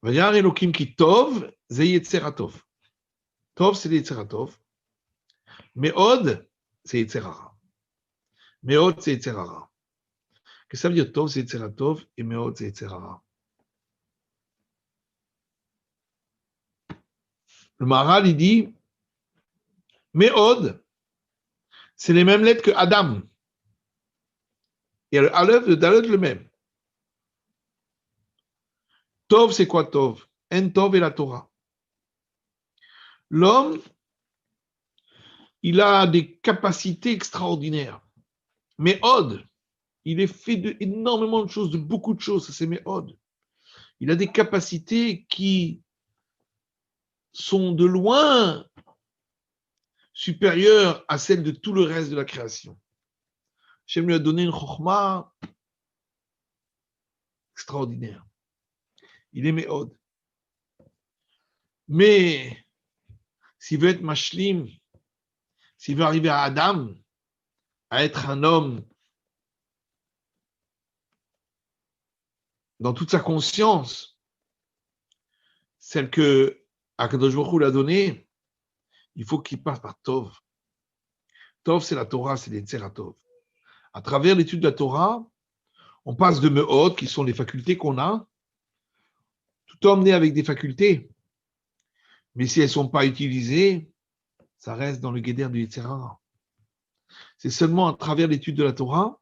Vayar Elokim ki Tov, ze Yetzer HaTov. Tov c'est Yetzer HaTov. Meod c'est Yetzer Hara. Meod c'est Yetzer Hara. Qu'est-ce que ça veut dire Tov c'est Yetzer HaTov et Meod c'est Yetzer Hara? Le Maharal, il dit, Meod, c'est les mêmes lettres que Adam. Et le Aleph de Dalet, le même. Tov, c'est quoi Tov? En Tov et la Torah. L'homme, il a des capacités extraordinaires. Meod, il est fait d'énormément de choses, de beaucoup de choses, ça c'est Meod. Il a des capacités qui sont de loin supérieures à celles de tout le reste de la création. Hachem lui a donné une chokhma extraordinaire. Il est Meod. Mais s'il veut être mashlim, s'il veut arriver à Adam, à être un homme dans toute sa conscience, celle que Akadosh Baruch Hu l'a donnée, il faut qu'il passe par Tov. Tov, c'est la Torah, c'est les Yetzer HaTov. À travers l'étude de la Torah, on passe de Me'od, qui sont les facultés qu'on a. Tout homme né avec des facultés. Mais si elles ne sont pas utilisées, ça reste dans le guédère du Yetzer Hara. C'est seulement à travers l'étude de la Torah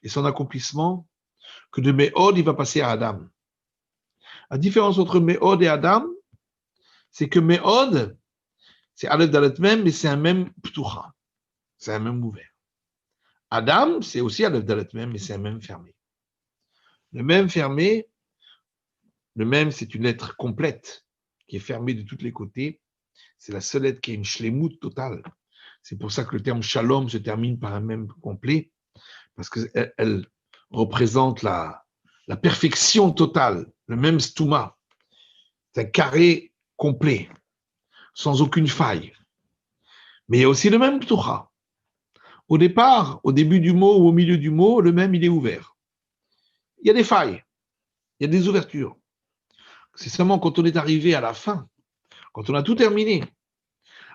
et son accomplissement que de Me'od, il va passer à Adam. La différence entre Me'od et Adam, c'est que Me'od, c'est Aleph Dalet Mem, mais c'est un même Ptucha. C'est un même ouvert. Adam, c'est aussi Aleph Dalet Mem, mais c'est un même fermé. Le même fermé, le même, c'est une lettre complète qui est fermée de tous les côtés. C'est la seule lettre qui a une shlemut totale. C'est pour ça que le terme shalom se termine par un même complet, parce qu'elle représente la perfection totale, le même stouma. C'est un carré complet, sans aucune faille. Mais il y a aussi le même ptucha. Au départ, au début du mot ou au milieu du mot, le même, il est ouvert. Il y a des failles, il y a des ouvertures. C'est seulement quand on est arrivé à la fin, quand on a tout terminé,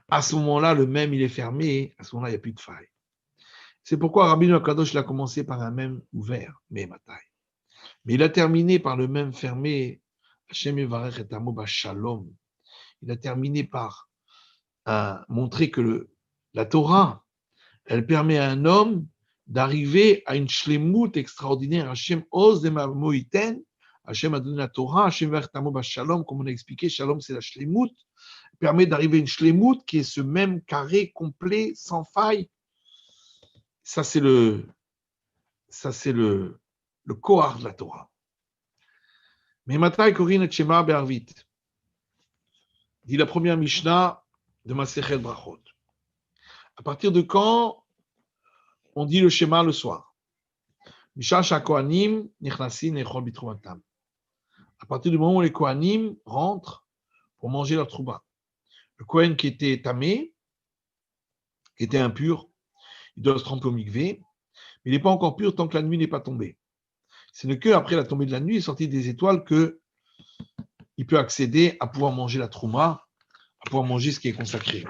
à ce moment-là, le même, il est fermé, à ce moment-là, il n'y a plus de faille. C'est pourquoi Rabbi Akadosh l'a commencé par un même ouvert, mais il a terminé par le même fermé, Hashem Yevarech et Amo Shalom. Il a terminé par montrer que la Torah, elle permet à un homme d'arriver à une shlemut extraordinaire. Hashem Oz de Moïten, Hashem a donné la Torah, Hashem Yevarech et Amo Shalom, comme on a expliqué, Shalom c'est la shlemut, permet d'arriver à une shlemut qui est ce même carré complet, sans faille. Ça c'est le kohar de la Torah. Mais Matai Korin et Shema Be'arvit, dit la première Mishnah de Masechet Brachot. À partir de quand on dit le Shema le soir? Mishash Kohanim Nichnasin Echol Bitrumatam. À partir du moment où les Kohanim rentrent pour manger leur trouba. Le Kohen qui était tamé, qui était impur, il doit se tremper au mikvé, mais il n'est pas encore pur tant que la nuit n'est pas tombée. C'est que après la tombée de la nuit est sortie des étoiles que il peut accéder à pouvoir manger la trouma, à pouvoir manger ce qui est consacré.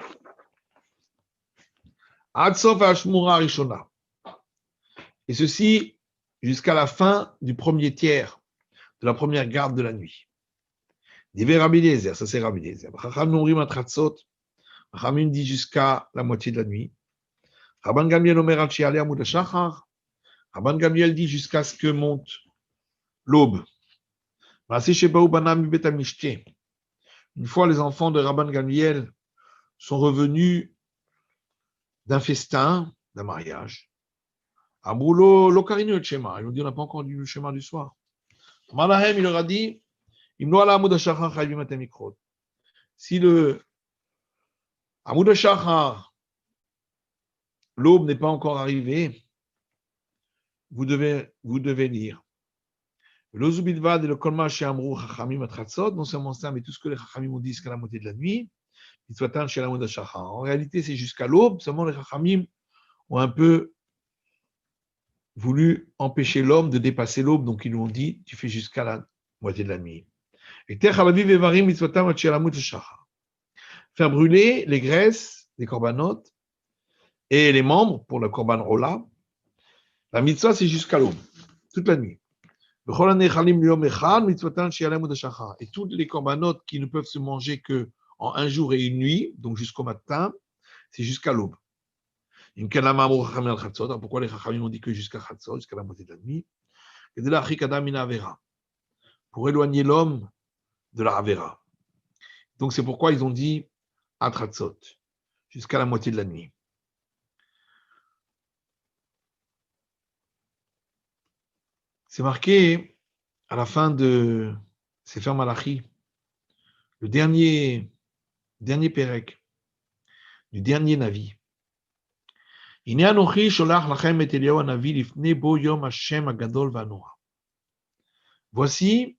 Adsof Ashmura Rishona. Et ceci jusqu'à la fin du premier tiers de la première garde de la nuit. Diver Rabbi Eliezer, ça c'est Rabbi Eliezer. Chacham Norim Atratzot, Chachamim dit jusqu'à la moitié de la nuit. Rabban Gamliel Omer Al She'aleh Amud HaShachar. Rabban Gamliel dit jusqu'à ce que monte l'aube. Une fois les enfants de Rabban Gamliel sont revenus d'un festin, d'un mariage, Amroulo Lokarinu le Shema. Ils ont dit on n'a pas encore dit le Shema du soir. Malahem, il leur a dit Imno ala Amud HaShachar chayvim atem mikrot. Si le Amud HaShachar, l'aube n'est pas encore arrivée, vous devez lire. L'Ozubilvad et le Kolma chez Amrou Chachamim Atratzot, non seulement ça, mais tout ce que les Chachamim ont dit jusqu'à la moitié de la nuit, chez la Shachar. En réalité, c'est jusqu'à l'aube, seulement les Chachamim ont un peu voulu empêcher l'homme de dépasser l'aube, donc ils lui ont dit tu fais jusqu'à la moitié de la nuit. Et faire brûler les graisses, les corbanotes et les membres pour le korban Ola. La mitzvah, c'est jusqu'à l'aube, toute la nuit. Et toutes les corbanotes qui ne peuvent se manger qu'en un jour et une nuit, donc jusqu'au matin, c'est jusqu'à l'aube. Pourquoi les Chachamim ont dit que jusqu'à Chatzot, jusqu'à la moitié de la nuit? Pour éloigner l'homme de la Avera. Donc c'est pourquoi ils ont dit à Chatzot, jusqu'à la moitié de la nuit. C'est marqué à la fin de Sefer Malachi, le dernier Pérec, du dernier Navi. Voici,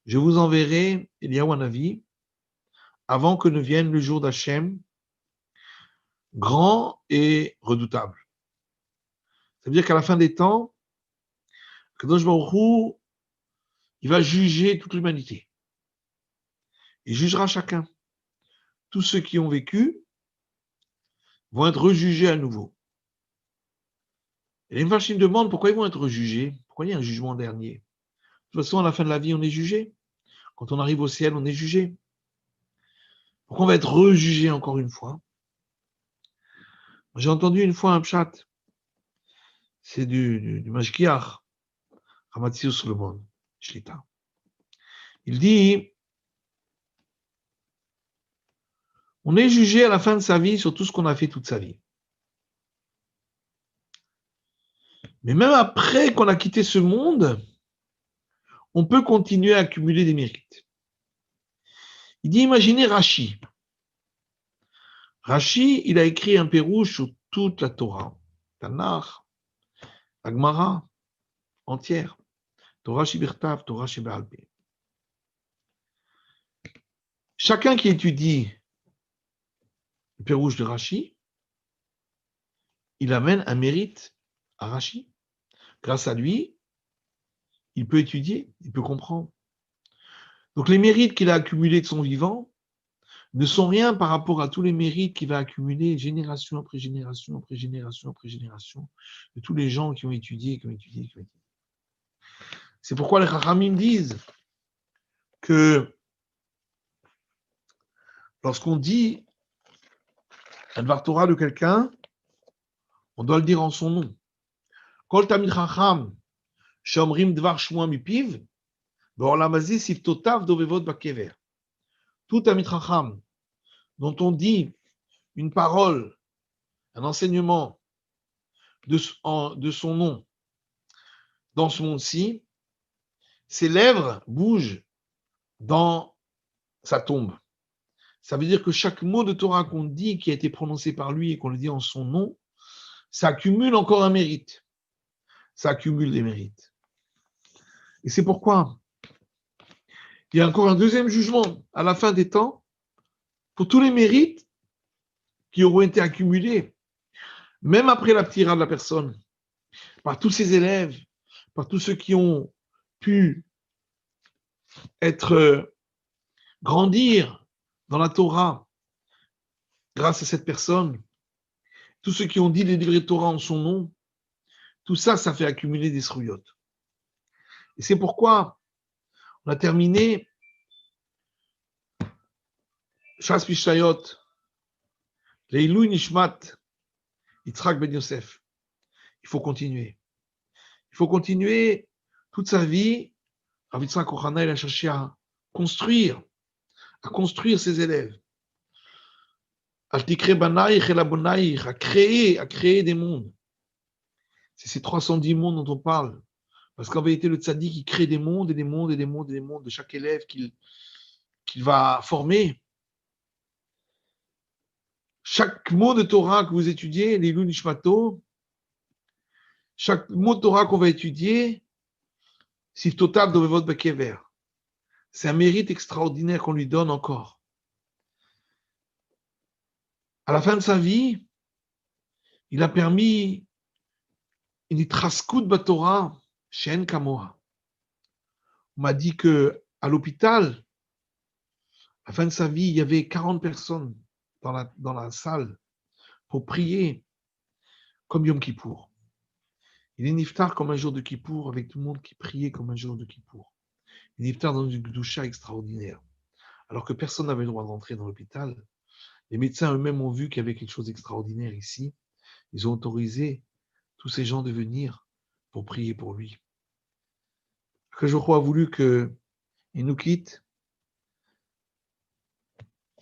je vous enverrai Eliyahu Navi avant que ne vienne le jour d'Hachem, grand et redoutable. Ça veut dire qu'à la fin des temps, Kadosh Baruch Hu, il va juger toute l'humanité. Il jugera chacun. Tous ceux qui ont vécu vont être rejugés à nouveau. Et les Mfashim demandent pourquoi ils vont être jugés, pourquoi il y a un jugement dernier. De toute façon, à la fin de la vie, on est jugé. Quand on arrive au ciel, on est jugé. Pourquoi on va être rejugé encore une fois? J'ai entendu une fois un pshat, c'est du Mashkiach, Hamatsius Solomon, Shlita. Il dit, on est jugé à la fin de sa vie sur tout ce qu'on a fait toute sa vie. Mais même après qu'on a quitté ce monde, on peut continuer à accumuler des mérites. Il dit, imaginez Rashi. Rashi, il a écrit un pérouge sur toute la Torah, Tanakh, la Gemara entière, Torah Shibertav, Torah Shebe'al-Peh. Chacun qui étudie le pérouge de Rashi, il amène un mérite à Rashi. Grâce à lui, il peut étudier, il peut comprendre. Donc les mérites qu'il a accumulés de son vivant ne sont rien par rapport à tous les mérites qu'il va accumuler génération après génération, après génération, après génération, de tous les gens qui ont étudié, qui ont étudié, qui ont étudié. C'est pourquoi les Chachamim disent que lorsqu'on dit un Dvar Torah de quelqu'un, on doit le dire en son nom. Kol Tamid Chacham, Shomrim Dvar Shmuam Mipiv, Be'olam Hazeh Siftotav Dovevot Bakever. Tout Tamid Chacham dont on dit une parole, un enseignement de son nom dans ce monde-ci, ses lèvres bougent dans sa tombe. Ça veut dire que chaque mot de Torah qu'on dit, qui a été prononcé par lui et qu'on le dit en son nom, ça accumule encore un mérite. Ça accumule des mérites. Et c'est pourquoi il y a encore un deuxième jugement à la fin des temps pour tous les mérites qui auront été accumulés, même après la ptira de la personne, par tous ses élèves, par tous ceux qui ont pu grandir dans la Torah grâce à cette personne, tous ceux qui ont dit les livrets de Torah en son nom, tout ça, ça fait accumuler des srouillottes. Et c'est pourquoi on a terminé Shas Pishayot, Leilou Nishmat, Yitzhak Ben Yosef. Il faut continuer. Il faut continuer toute sa vie. Rav Yitzhak Ohana, il a cherché à construire ses élèves. Al-Tikre Banaïch et la Bonaïch, à créer des mondes. C'est ces 310 mondes dont on parle. Parce qu'en vérité, le tzaddik, il crée des mondes et des mondes et des mondes et des mondes de chaque élève qu'il va former. Chaque mot de Torah que vous étudiez, l'Ilou Nishmato, chaque mot de Torah qu'on va étudier, Siftotav Dovevot Bakever. C'est un mérite extraordinaire qu'on lui donne encore. À la fin de sa vie, il a permis une itraskout batorah shen kamoa. On m'a dit que à l'hôpital, à la fin de sa vie, il y avait 40 personnes dans la salle pour prier comme Yom Kippour. Il est niftar comme un jour de Kippour, avec tout le monde qui priait comme un jour de Kippour. Il est niftar dans une gdoucha extraordinaire. Alors que personne n'avait le droit d'entrer dans l'hôpital, les médecins eux-mêmes ont vu qu'il y avait quelque chose d'extraordinaire ici. Ils ont autorisé tous ces gens de venir pour prier pour lui. Akadosh a voulu qu'il nous quitte.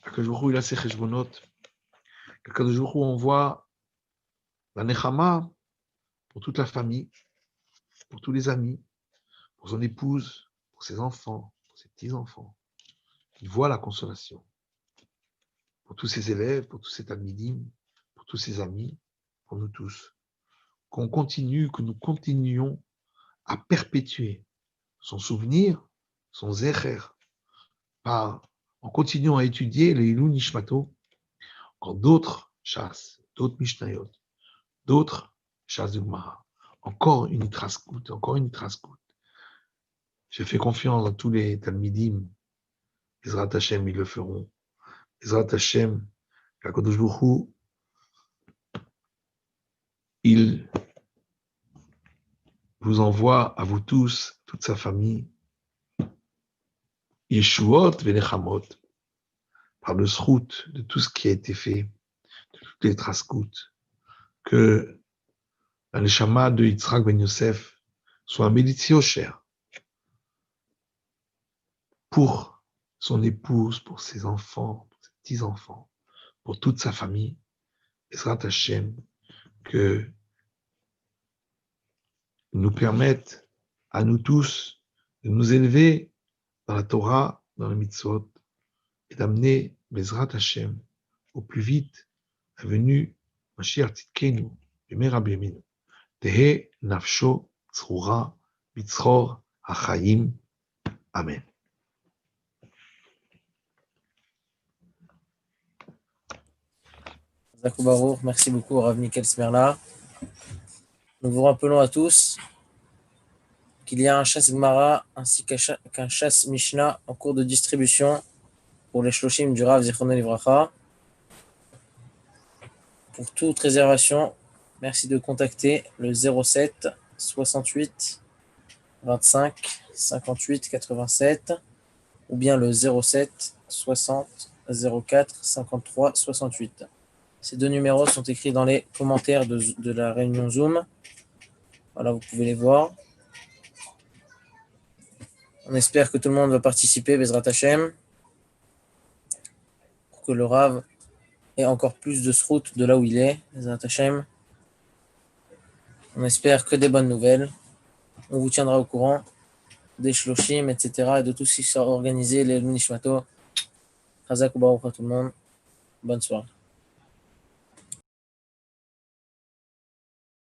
Akadosh il a ses cheshbonot. Akadosh envoie la nechama pour toute la famille, pour tous les amis, pour son épouse, pour ses enfants, pour ses petits-enfants. Il voit la consolation. Pour tous ses élèves, pour tous ses talmidim, pour tous ses amis, pour nous tous. Que nous continuions à perpétuer son souvenir, son zecher, en continuant à étudier les Ilou Nishmato, encore d'autres chasses, d'autres Mishnayot, d'autres chasses de Gemara, encore une itraskout. J'ai fait confiance dans tous les Talmidim. Ezrat Hashem, ils le feront. Ezrat Hashem, Kadosh Baruch Hu, il vous envoie à vous tous, toute sa famille, Yeshuot Venechamot, par le srout de tout ce qui a été fait, de toutes les traskouts, que la neshama de Yitzhak Ben Yosef soit un bénédictio cher. pour son épouse, pour ses enfants, pour ses petits-enfants, pour toute sa famille. Ezrat Hashem, que nous permette à nous tous de nous élever dans la Torah, dans la mitzvot, et d'amener Bezrat Hashem au plus vite la venue Mashiach Tzidkenu, Bimei Rabbi Yeminu. Tehe nafsho tzrura bitzror hachayim. Amen. Zakou Baruch, merci beaucoup, Rav Michael Smerla. Nous vous rappelons à tous qu'il y a un chasse Gemara ainsi qu'un chasse Mishnah en cours de distribution pour les Shloshim du Rav Zichrono Livracha. Pour toute réservation, merci de contacter le 07 68 25 58 87 ou bien le 07 60 04 53 68. Ces deux numéros sont écrits dans les commentaires de la réunion Zoom. Voilà, vous pouvez les voir. On espère que tout le monde va participer, Bezrat Hashem, pour que le Rav ait encore plus de srout de là où il est, Bezrat Hashem. On espère que des bonnes nouvelles. On vous tiendra au courant des shloshim, etc. et de tout ce qui sera organisé, les Nishmato. Chazak ou Baruch à tout le monde. Bonne soirée.